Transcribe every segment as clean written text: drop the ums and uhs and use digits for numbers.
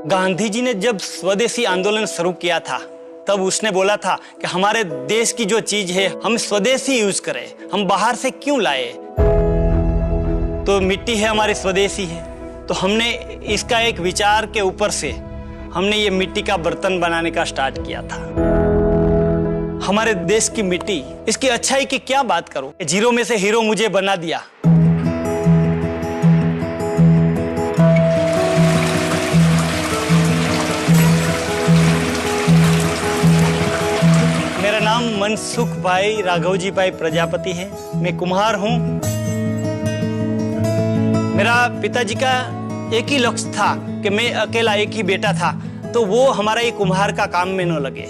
गांधी जी ने जब स्वदेशी आंदोलन शुरू किया था तब उसने बोला था कि हमारे देश की जो चीज है हम स्वदेशी यूज करें, हम बाहर से क्यों लाए। तो मिट्टी है हमारी स्वदेशी है, तो हमने इसका एक विचार के ऊपर से हमने ये मिट्टी का बर्तन बनाने का स्टार्ट किया था। हमारे देश की मिट्टी, इसकी अच्छाई की क्या बात करूं, जीरो में से हीरो मुझे बना दिया। मेरा नाम मनसुख भाई राघवजी भाई प्रजापति है। मैं कुम्हार हूं। मेरा पिताजी का एक ही लक्ष्य था कि मैं अकेला एक ही बेटा था, तो वो हमारा ये कुम्हार का काम में न लगे,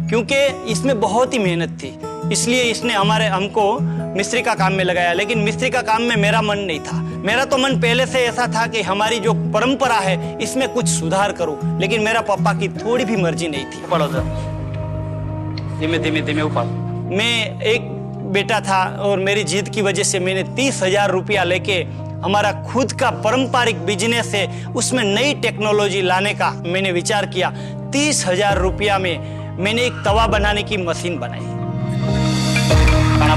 क्योंकि इसमें बहुत ही मेहनत थी। इसलिए इसने हमको मिस्त्री का काम में लगाया। लेकिन मिस्त्री का काम में मेरा मन नहीं था। मेरा तो मन पहले से ऐसा था कि हमारी जो परंपरा है इसमें कुछ सुधार करूं, लेकिन मेरा पापा की थोड़ी भी मर्जी नहीं थी। पढ़ो धीमे धीमे धीमे ऊपर। मैं एक बेटा था और मेरी जिद की वजह से मैंने 30,000 रुपया लेके हमारा खुद का पारंपरिक बिजनेस है उसमें नई टेक्नोलॉजी लाने का मैंने विचार किया। 30,000 रुपया में मैंने एक तवा बनाने की मशीन बनाई।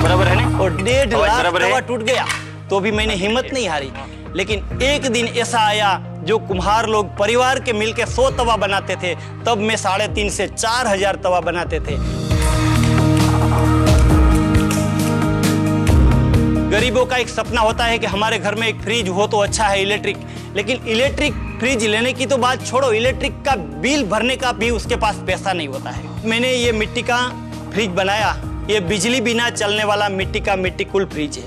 बराबर है ना? और 1.5 लाख तवा टूट गया तो भी मैंने हिम्मत नहीं हारी। लेकिन एक दिन ऐसा आया जो कुम्हार लोग परिवार के मिलके 100 तवा बनाते थे, तब मैं 3,500 से 4,000 तवा बनाते थे। गरीबों का एक सपना होता है कि हमारे घर में एक फ्रिज हो तो अच्छा है, इलेक्ट्रिक। लेकिन इलेक्ट्रिक फ्रिज लेने की तो बात छोड़ो, इलेक्ट्रिक का बिल भरने का भी उसके पास पैसा नहीं होता है। मैंने ये मिट्टी का फ्रिज बनाया। ये बिजली बिना चलने वाला मिट्टी का मिट्टी कूल फ्रिज है।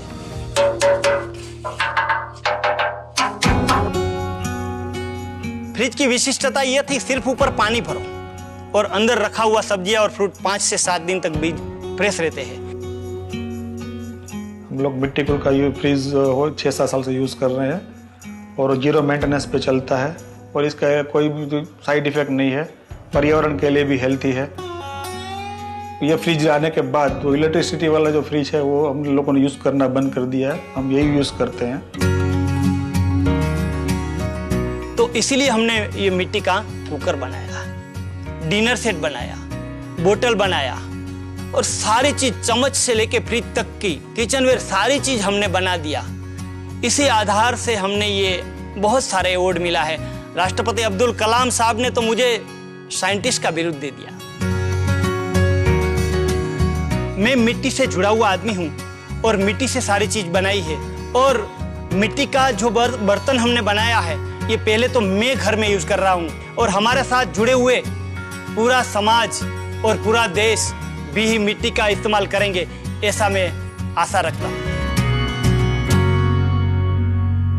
फ्रिज की विशिष्टता यह थी, सिर्फ ऊपर पानी भरो और अंदर रखा हुआ सब्जियां और फ्रूट 5 से 7 दिन तक भी फ्रेश रहते हैं। हम लोग मिट्टी कूल का फ्रिज 6-7 साल से यूज़ कर रहे हैं और 0 मेंटेनेंस पे चलता है और इसका कोई भी साइड इफेक्ट नहीं है। पर्यावरण के लिए भी हेल्थी है। ये फ्रिज आने के बाद वो इलेक्ट्रिसिटी वाला जो फ्रिज है वो हम लोगों ने यूज़ करना बंद कर दिया है। हम यही यूज़ करते हैं। तो इसीलिए हमने ये मिट्टी का कुकर बनाया, डिनर सेट बनाया, बोतल बनाया और सारी चीज चम्मच से लेके फ्रिज तक की किचनवेयर सारी चीज हमने बना दिया। इसी आधार से हमने ये बहुत सारे अवार्ड मिला है। राष्ट्रपति अब्दुल कलाम साहब ने तो मुझे साइंटिस्ट का बिरुद दे दिया। मैं मिट्टी से जुड़ा हुआ आदमी हूँ और मिट्टी से सारी चीज बनाई है। और मिट्टी का जो बर्तन हमने बनाया है ये पहले तो मैं घर में यूज कर रहा हूँ और हमारे साथ जुड़े हुए पूरा समाज और पूरा देश भी मिट्टी का इस्तेमाल करेंगे, ऐसा मैं आशा रखता हूँ।